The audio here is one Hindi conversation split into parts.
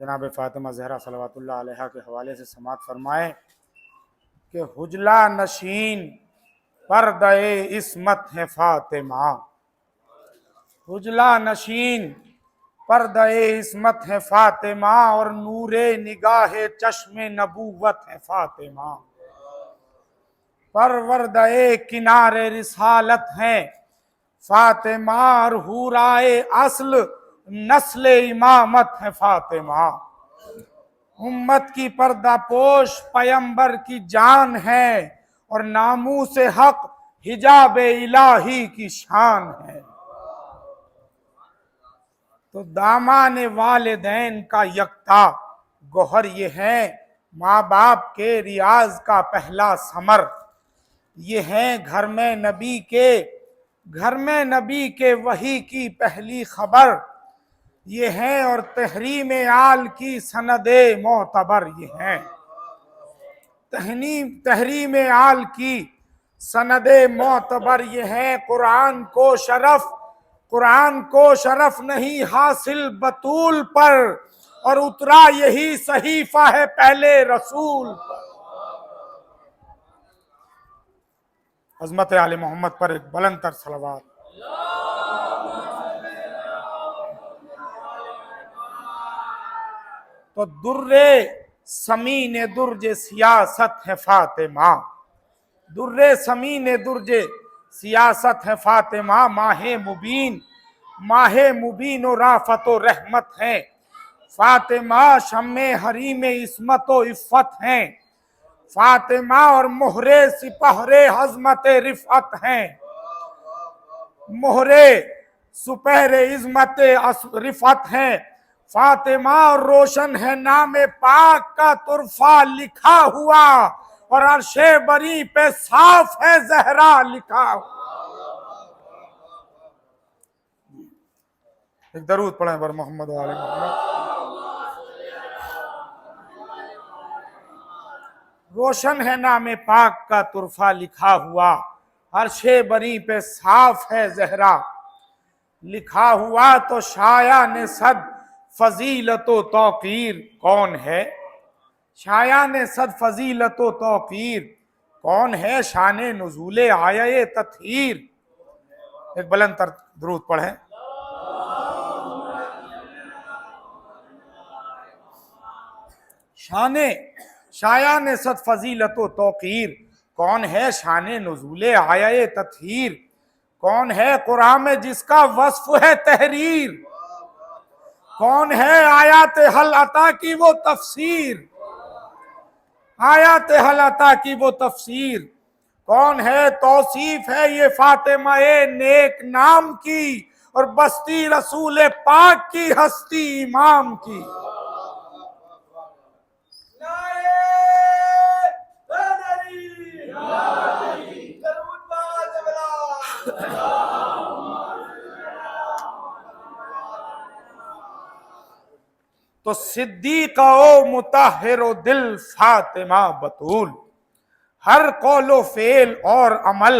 जनाब फ़ातिमा ज़हरा सलवातुल्लाह अलैहा के हवाले से समात फरमाए कि हुजला नशीन पर्दे इस्मत है फ़ातिमा, हुजला नशीन पर्दे इस्मत है फ़ातिमा और नूरे निगाहे चश्मे नबूवत है फ़ातिमा। परवरदे किनारे रिसालत है फ़ातिमा और हुराए असल नस्ल इमामत है फ़ातिमा। उम्मत की पर्दापोश पैगंबर की जान है और नामूस हक हिजाब इलाही की शान है। तो दामान वालिदैन का यकता गोहर ये है, माँ बाप के रियाज का पहला समर ये है, घर में नबी के वही की पहली खबर ये है और तहरीम आल की सनदे मोतबर ये है। तहरीम आल की सनदे मोतबर ये है। कुरान को शरफ नहीं हासिल बतूल पर और उतरा यही सहीफा है पहले रसूल पर। अज़मत आले मोहम्मद पर एक बुलंद तर सलवात। तो दुर्रे समीने दुर्जे सियासत है फ़ातिमा, दुर्रे समीने दुर्जे सियासत है फ़ातिमा। माहे मुबीन और राफत व रहमत है फ़ातिमा। शम्मे हरीम इस्मत व इफ़्फ़त है फ़ातिमा और मोहरे सिपहरे हज़मत रिफ़अत हैं। मोहरे सुपहरे इज़्मत रिफ़अत हैं फ़ातिमा और रोशन है नाम पाक का तुरफा लिखा हुआ और अर्शे बरी पे साफ है ज़हरा लिखा हुआ। एक दरूद पढ़ें बर मोहम्मद वाले मोहम्मद। रोशन है नाम पाक का तुरफा लिखा हुआ, अर्शे बरी पे साफ है ज़हरा लिखा हुआ। तो शाया ने सद फजीलतो तौकीर कौन है, शाया ने सद फजीलतो तौकीर कौन है। शाने नुज़ूले आये तत्हीर। एक बुलंद तर दुरूद पढ़ें। शाया ने सद फजीलतो तौकीर कौन है। शाने नुज़ूले आये तत्हीर कौन है। कुरान में जिसका वस्फ है तहरीर कौन है। आयात हल अता की वो तफसीर, आयात हल अता की वो तफसीर कौन है। तौसीफ है ये फ़ातिमा नेक नाम की और बस्ती रसूल पाक की हस्ती इमाम की। तो सिद्दीक़ा ओ मुताहिरो दिल फ़ातिमा बतूल, हर कौलो फेल और अमल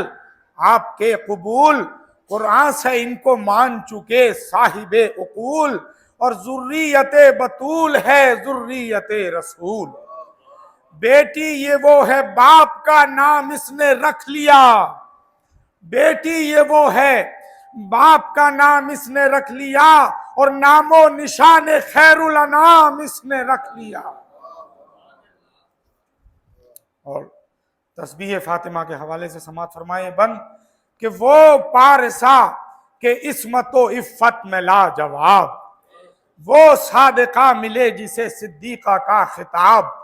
आपके कबूल। कुरान से इनको मान चुके साहिबे उकूल और ज़ुर्रियते बतूल है ज़ुर्रियते रसूल। बेटी ये वो है बाप का नाम इसने रख लिया, बेटी ये वो है बाप का नाम इसने रख लिया और नामो निशान खैरुल अनाम इसने रख लिया। और तस्बीह फातिमा के हवाले से समात फरमाए बन कि वो पारसा के इस्मतो इफ़्फ़त में लाजवाब, वो सादिका मिले जिसे सिद्दीका का खिताब,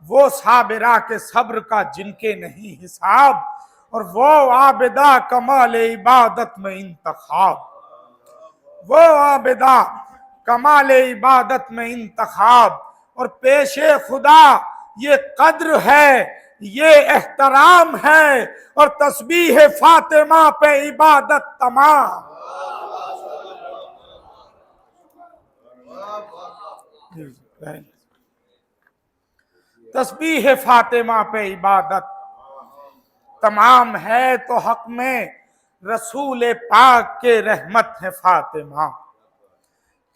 वो साबिरा के सब्र का जिनके नहीं हिसाब और वो आबिदा कमाल इबादत में इंतखाब, वो आबिदा कमाल इबादत में इंतखाब। और पेशे खुदा ये कद्र है ये एहतराम है और तस्बीह फातिमा पे इबादत तमाम। तस्बीह फातिमा पे इबादत तमाम है। तो हक में रसूल पाक के रहमत है फातिमा,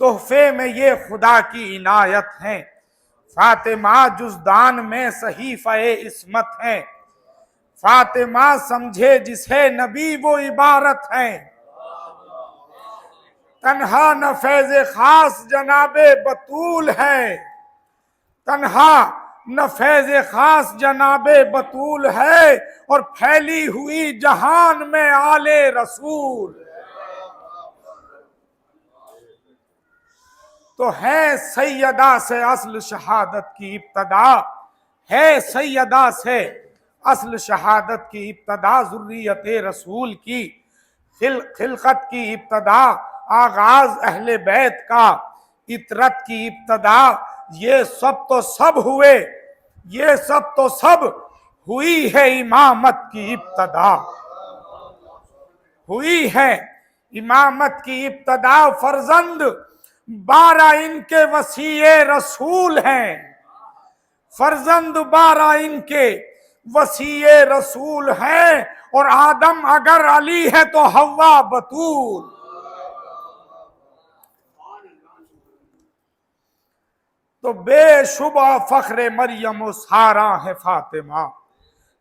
तोहफे में ये खुदा की इनायत है। फातिमा जुज़दान में सहीफ़े इस्मत है। फातिमा समझे जिसे नबी वो इबारत है। तन्हा न फैज़ खास जनाबे बतूल है। तन्हा न फैज़ खास जनाबे बतूल है और फैली हुई जहान में आले रसूल। तो है सैयदा से असल शहादत की इब्तदा, है सैयदा से असल शहादत की इब्तदा, ज़ुर्रियत रसूल की खिलकत की इब्तदा, आगाज अहले बैत का, इतरत की इब्तदा। ये सब तो सब हुए, ये सब तो सब हुई है इमामत की इब्तदा, हुई है इमामत की इब्तदा। फर्जंद 12 इनके वसीए रसूल हैं। फर्जंद 12 इनके वसीए रसूल हैं। और आदम अगर अली है तो हव्वा बतूल। तो बेशुबा फख्रे मरियम सारा है फातिमा,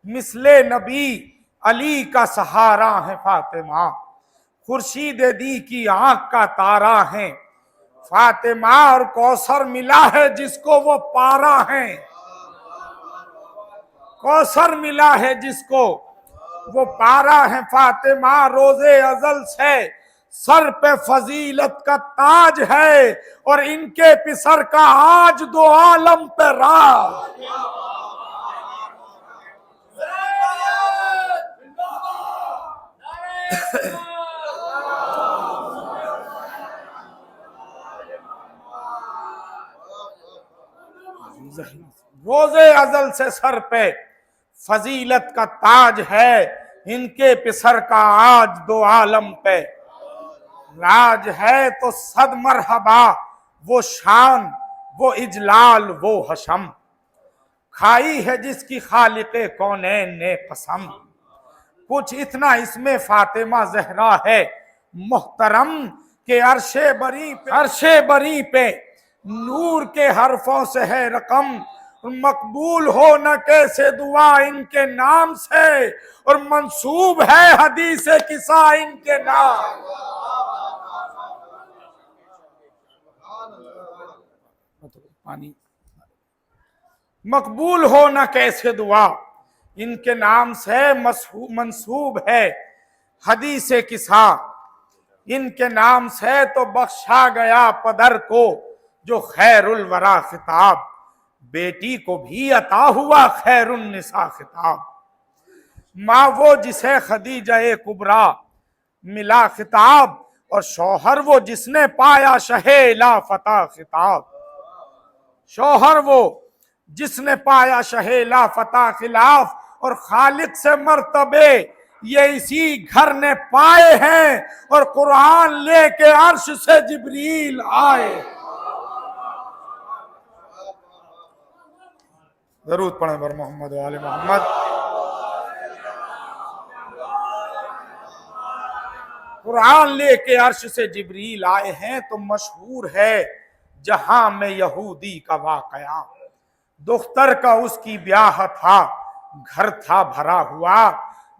मिसले नबी अली का सहारा है फातिमा। खुर्शीद दी की आंख का तारा है फातिमा, और कौसर मिला है जिसको वो पारा है। कौसर मिला है जिसको वो पारा है फातिमा। रोजे अजल से सर पे फजीलत का ताज है और इनके पिसर का आज दो आलम पे राज। रोजे अजल से सर पे फजीलत का ताज है, इनके पिसर का आज दो आलम पे राज है। तो सद मरहबा वो शान, वो इजलाल, वो हशम, खाई है जिसकी खालिके कौनैन ने कसम। कुछ इतना इसमें फातिमा जहरा है मोहतरम के अरशे बरी पे नूर के हरफों से है रकम। मकबूल हो न कैसे दुआ इनके नाम से, और मंसूब है हदीस किसा इनके नाम। पानी मकबूल हो न कैसे दुआ इनके नाम से, मंसूब है हदीस किसा इनके नाम से। तो बख्शा गया पदर को जो खैरुल वरा खिताब, बेटी को भी अता हुआ खैरुन निसा खिताब। माँ वो जिसे खदीजा कुबरा मिला खिताब, और शौहर वो जिसने पाया शहे ला फता खिताब। शौहर वो जिसने पाया शहे ला फता खिलाफ, और खालिक से मर्तबे ये इसी घर ने पाए हैं। और कुरान लेके अर्श से जिब्रील आए। जरूर पढ़े बर मोहम्मद वाले मोहम्मद। कुरान लेके अर्श से जिब्रील आए हैं। तो मशहूर है जहां में यहूदी का वाकया, दुख्तर का उसकी ब्याह था, घर था भरा हुआ।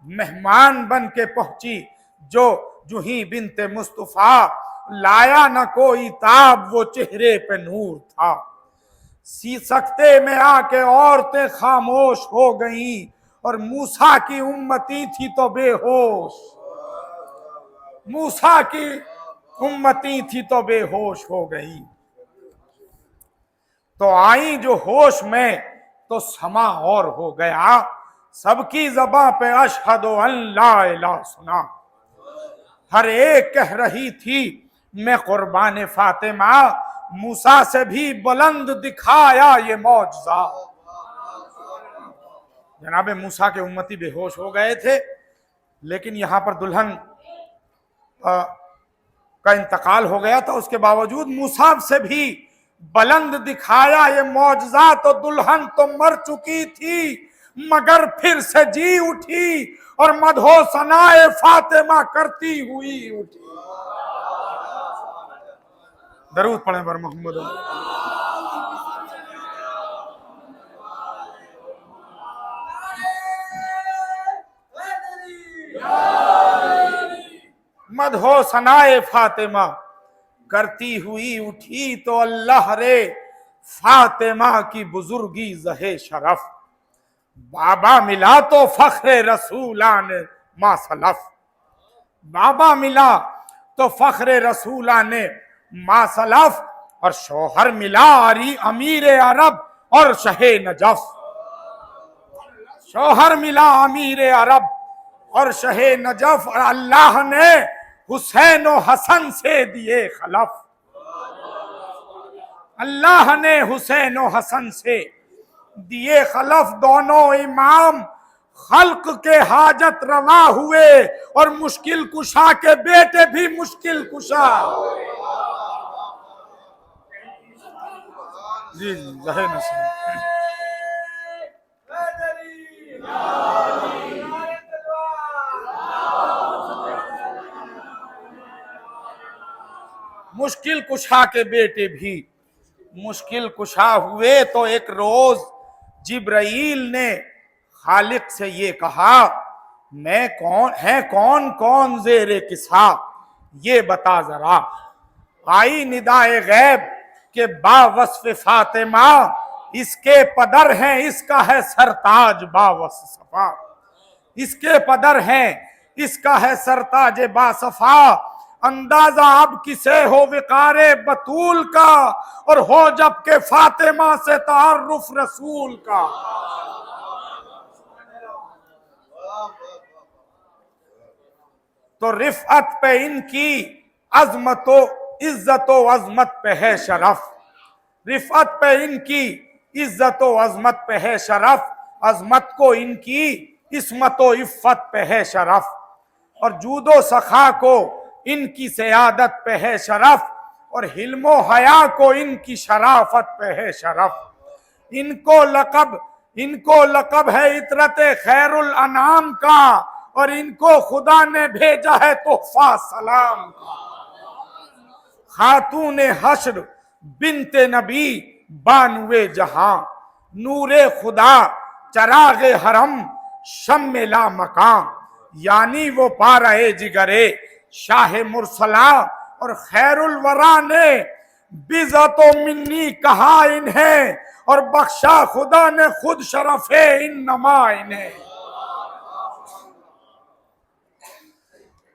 मेहमान बन के पहुंची जो जूही बिनते मुस्तफा, लाया न कोई ताब वो चेहरे पे नूर था। सी सकते में आके औरतें खामोश हो गईं, और मूसा की उम्मती थी तो बेहोश। मूसा की उम्मती थी तो बेहोश हो गई। तो आई जो होश में तो समा और हो गया। सबकी ज़बां पे अशहदु अल्ला इलाहा सुना। हर एक कह रही थी मैं कुर्बान फातिमा, मूसा से भी बुलंद दिखाया ये मौजज़ा। जनाब मूसा के उम्मती बेहोश हो गए थे, लेकिन यहाँ पर दुल्हन का इंतकाल हो गया था। उसके बावजूद मूसा से भी बुलंद दिखाया ये मौजज़ा। तो दुल्हन तो मर चुकी थी मगर फिर से जी उठी, और मदहो सनाए फातिमा करती हुई उठी। दरूद पढ़े पर मोहम्मद। मदहो सनाए फातिमा करती हुई उठी तो अल्लाह रे, फातिमा की बुजुर्गी जहे शरफ। बाबा मिला तो फख्रे रसूलान मा सलफ। बाबा मिला तो फख्रे रसूलान मा सलफ। और शौहर मिला अमीर अरब और शहे नजफ। शौहर मिला अमीर अरब और शहे नजफ। और अल्लाह ने हुसैन और हसन से दिए खलफ। अल्लाह ने हुसैन और हसन से दिए खलफ। दोनों इमाम खल्क के हाजत रवा हुए और मुश्किल कुशा के बेटे भी मुश्किल कुशा। जी जहे नसीब। मुश्किल कुशा के बेटे भी मुश्किल कुशा हुए। तो एक रोज जिब्राइल ने खालिक से ये कहा, मैं कौन कौन ज़ेरे किसा ये बता जरा। आई निदाए गैब के बावस्फ़ फातिमा, इसके पदर हैं इसका है सरताज बावस्फ़ सफा। इसके पदर हैं इसका है सरताज बासफा। अंदाजा अब किसे हो विकारे बतूल का, और हो जब के फातिमा से तारुफ रसूल का। तो रिफअत पे इनकी अजमतो इज्जतो अजमत पे है शरफ। रिफअत पे इनकी इज्जतो अजमत पे है शरफ। अजमत को इनकी इस्मतो इफ़्फ़त पे है शरफ। और जूदो सखा को इनकी सियादत पे है शरफ। और हिल्मो हया को इनकी शराफत पे है शरफ। इनको लक़ब है इतरत खैरुल अनाम का, और इनको खुदा ने भेजा है तोहफा सलाम का। खातूने हश्र बिनते नबी बानुए जहां, नूरे खुदा चरागे हरम शम्मे ला मकान। यानी वो पारे जिगरे शाह मुरसला। और खैरुल वरा ने बिज़तो मिन्नी कहा इन्हें, और बख्शा खुदा ने खुद शरफे इन नमा इन्हें।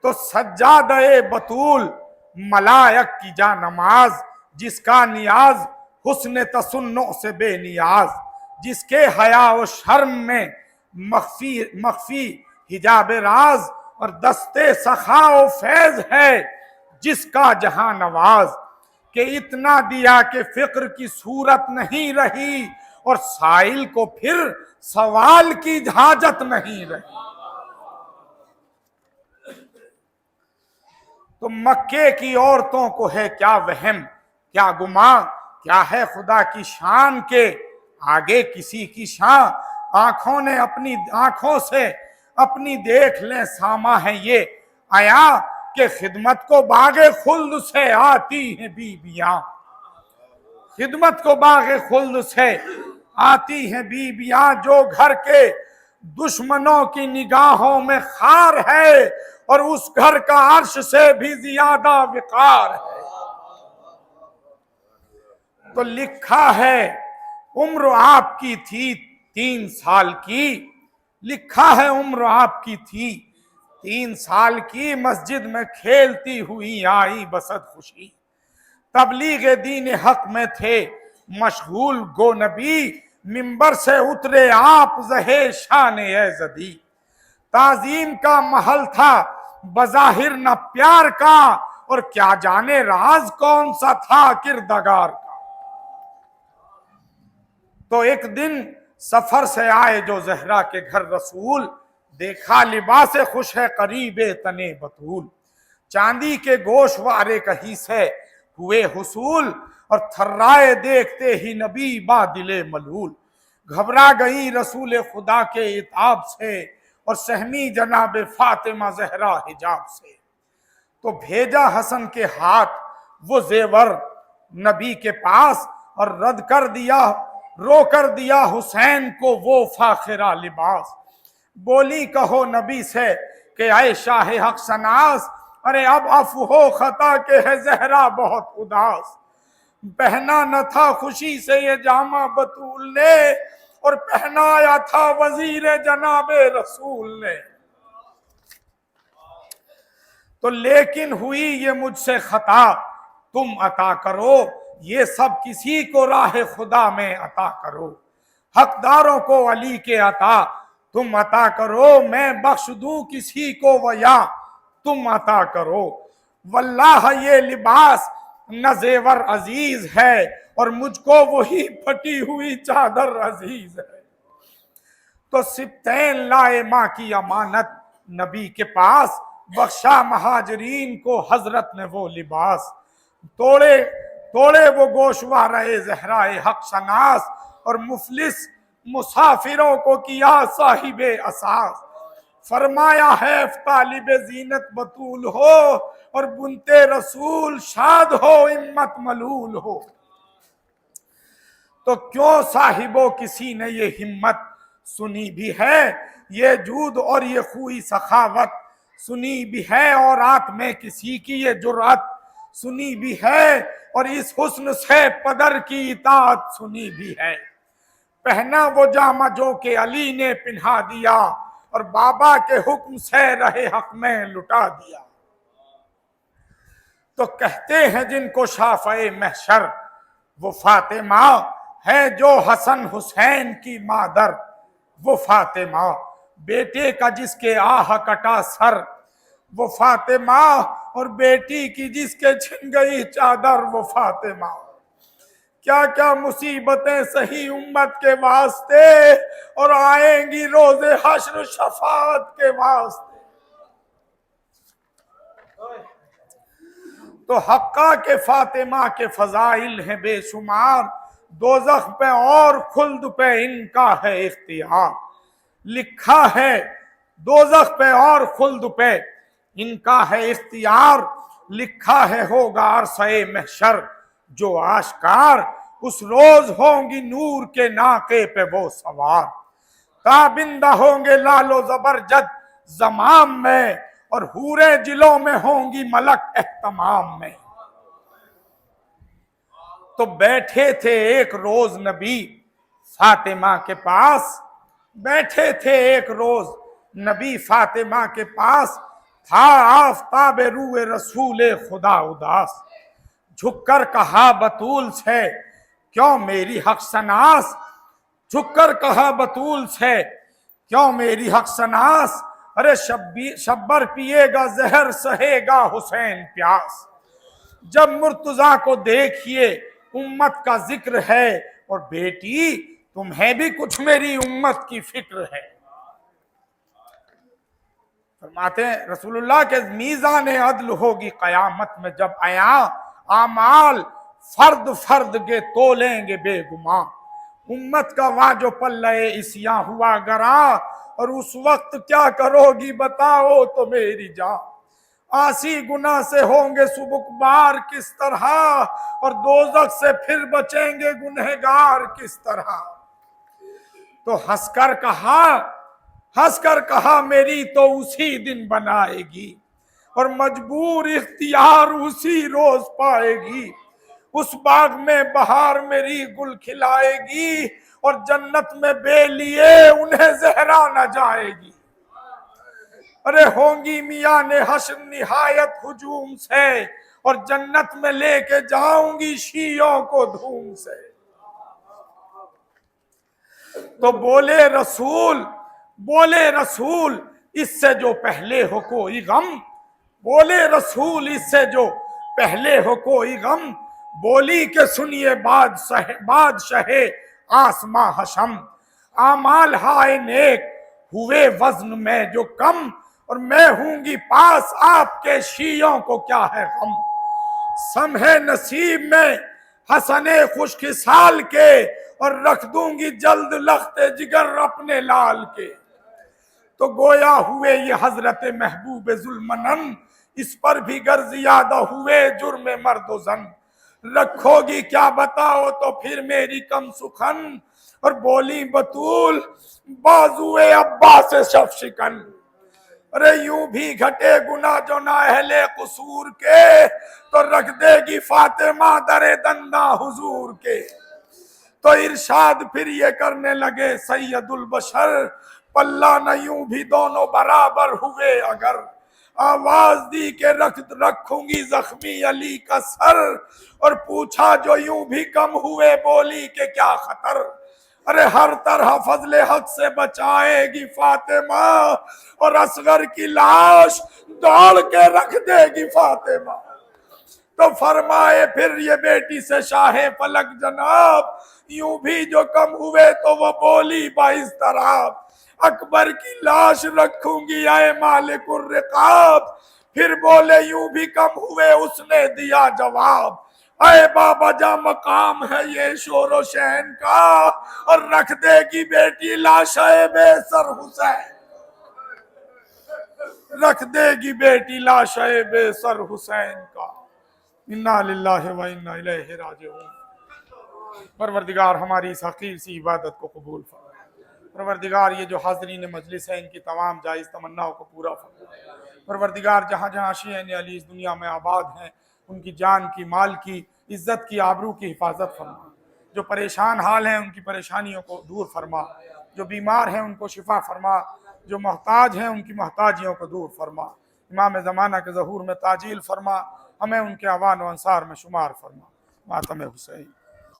तो सज्जादे बतूल मलायक की जा नमाज, जिसका नियाज हुस्न तसन्नो से बेनियाज। जिसके हया व शर्म में मख्फी हिजाब राज, और दस्ते सखा व फैज है जिसका जहां नवाज। के इतना दिया कि फिक्र की सूरत नहीं रही, और साइल को फिर सवाल की हाजत नहीं रही। तो मक्के की औरतों को है क्या वहम क्या गुमा, क्या है खुदा की शान के आगे किसी की शान। आंखों से अपनी देख ले सामा है ये आया, कि खिदमत को बागे खुल्द से आती हैं बीबियां। खिदमत को बागे खुल्द से आती हैं बीबियां। जो घर के दुश्मनों की निगाहों में खार है, और उस घर का अर्श से भी ज्यादा विकार है। तो लिखा है उम्र आपकी थी 3 साल की। लिखा है उम्र आपकी थी 3 साल की। मस्जिद में खेलती हुई आई बसत खुशी। तबलीग दीन हक में थे मशगूल गो नबी। मिंबर से उतरे आप जहे शान एज़दी। ताजीम का महल था बज़ाहिर न प्यार का, और क्या जाने राज कौन सा था किरदगार का। तो एक दिन सफर से आए जो जहरा के घर रसूल, देखा लिबास खुश है करीबे तने बतूल। चांदी के गोशवारे कहीं से हुए हुसूल, और थर्राए देखते ही नबी बा दिले मलूल। घबरा गई रसूल खुदा के इताब से, और सहमी जनाब फातिमा जहरा हिजाब से। तो भेजा हसन के हाथ वो जेवर नबी के पास और रद्द कर दिया, रो कर दिया हुसैन को वो फाखिरा लिबास। बोली कहो नबी से कि ऐ शाह हक सनास, अरे अब अफ़ हो खता के है जहरा बहुत उदास। पहना न था खुशी से ये जामा बतूल ने, और पहनाया था वजीर जनाबे रसूल ने। तो लेकिन हुई ये मुझसे खता, तुम अता करो, ये सब किसी को राह खुदा में अता करो। हकदारों को अली के अता तुम अता करो, मैं बख्श दूं किसी को वया तुम अता करो। वल्लाह ये लिबास न जेवर अजीज है, और मुझको वही फटी हुई चादर अजीज है। तो सिप्तैन लाए माँ की अमानत नबी के पास, बख्शा महाजरीन को हजरत ने वो लिबास। तोड़े तोड़े वो गोशवारे जहराए हक शनास, और मुफलिस मुसाफिरों को किया साहिबे असास। फरमाया है तालिबे जीनत बतूल हो, और बुनते रसूल शाद हो इम्मत मलूल हो। तो क्यों साहिबो किसी ने ये हिम्मत सुनी भी है, ये जूद और ये खुई सखावत सुनी भी है, और रात में किसी की ये जुर्रत सुनी भी है, और इस हुस्न से पदर की इताअत सुनी भी है। पहना वो जामा जो के अली ने पिन्हा दिया, और बाबा के हुक्म से रहे हक में लुटा दिया। तो कहते हैं जिनको शाफ़े महशर वो फातिमा है, जो हसन हुसैन की मादर वो फातिमा। बेटे का जिसके आह कटा सर वो फातिमा, और बेटी की जिसके छिन गई चादर वो फातिमा। क्या क्या मुसीबतें सही उम्मत के वास्ते, और आएंगी रोजे हश्र शफाअत के वास्ते। तो हक्का के फातिमा के फजाइल हैं बेशुमार, दोज़ख पे और खुल्द पे इनका है इख्तियार। लिखा है दोज़ख पे और खुल्द पे इनका है इख्तियार, लिखा है होगा अरसे महशर जो आश्कार, उस रोज होंगी नूर के नाके पे वो सवार। ताबिंदा होंगे लालो जबरजद जमाम में, और हूरे जिलों में होंगी मलक एहतमाम में। तो बैठे थे एक रोज नबी फातिमा के पास, बैठे थे एक रोज नबी फातिमा के पास, था आफताब रूए रसूल खुदा उदास। झुककर कहा बतूल से क्यों मेरी हक सनास, झुककर कहा बतूल से क्यों मेरी हक सनास, अरे शब्बर पिएगा जहर सहेगा हुसैन प्यास। जब मुर्तजा को देखिए उम्मत का जिक्र है, और बेटी तुम्हें भी कुछ मेरी उम्मत की फिक्र है। फरमाते हैं रसूलुल्लाह के मीज़ान अदल होगी कयामत में जब आया, आमाल फर्द फर्द के तोलेंगे बेगुमान। उम्मत का वाजो पल्ले इसियां हुआ गरा, और उस वक्त क्या करोगी बताओ तो मेरी जान। आसी गुना से होंगे सुबुकबार किस तरह, और दोजख से फिर बचेंगे गुनहगार किस तरह। तो हंसकर कहा मेरी तो उसी दिन बनाएगी, और मजबूर इख्तियार उसी रोज पाएगी। उस बाग में बहार मेरी गुल खिलाएगी, और जन्नत में बेलिए उन्हें जहरा न जाएगी। अरे होंगी मियां ने हश्र निहायत हुजूम से, और जन्नत में लेके जाऊंगी शीयों को धूम से। तो बोले रसूल इससे जो पहले हो कोई गम, बोले रसूल इससे जो पहले हो कोई गम। बोली के सुनिए बादशाहे आसमां हशम, आमाल हाय नेक हुए वजन में जो कम, और मैं हूंगी पास आपके शीयों को क्या है गम। समहे नसीब में हसने खुशकिसाल के, और रख दूंगी जल्द लख्ते जिगर अपने लाल के। तो गोया हुए ये हजरत महबूब जुल्मनन, इस पर भी गर ज्यादा हुए जुर्म मर्द जन। रखोगी क्या बताओ तो फिर मेरी कम सुखन। और बोली बतूल बाजुए अब्बा से शफ शिकन। अरे यूं भी घटे गुना जो ना अहले कसूर के, तो रख देगी फातिमा दरे दंदा हुजूर के। तो इरशाद फिर ये करने लगे सैयदुल बशर, पल्ला न यूं भी दोनों बराबर हुए अगर। आवाज दी के रखूंगी जख्मी अली का सर। और पूछा जो यूं भी कम हुए, बोली के क्या खतर। अरे हर तरह फजले हक से बचाएगी फातिमा, और असगर की लाश दौड़ के रख देगी फातिमा। तो फरमाए फिर ये बेटी से शाहे फलक जनाब, यूं भी जो कम हुए तो वो बोली बाइस तराब। अकबर की लाश रखूंगी आए मालिकुर रिकाब। फिर बोले यूं भी कम हुए, उसने दिया जवाब। अरे बाबा जा मकाम है ये शोरो शहन का, और रख देगी बेटी लाश बेसर हुसैन। रख देगी बेटी लाश बेसर हुसैन का। इन्ना लिल्लाहि व इन्ना इलैहि राजिऊन। परवरदिगार हमारी इस हकीर सी इबादत को कबूल फरमा। परवरदिगार ये जो हाज़रीन मजलिस है, इनकी तमाम जायज़ तमन्नाओं को पूरा फरमा। परवरदिगार जहाँ जहाँ शिय्यान अली इस दुनिया में आबाद हैं, उनकी जान की, माल की, इज्जत की, आबरू की हिफाजत फरमा। जो परेशान हाल हैं उनकी परेशानियों को दूर फरमा। जो बीमार हैं उनको शिफा फरमा। जो मोहताज हैं उनकी मोहताजियों को दूर फरमा। इमाम ज़माना के ज़हूर में ताजील फरमा। हमें उनके अवान व अंसार में शुमार फरमा। मातम हुसैन।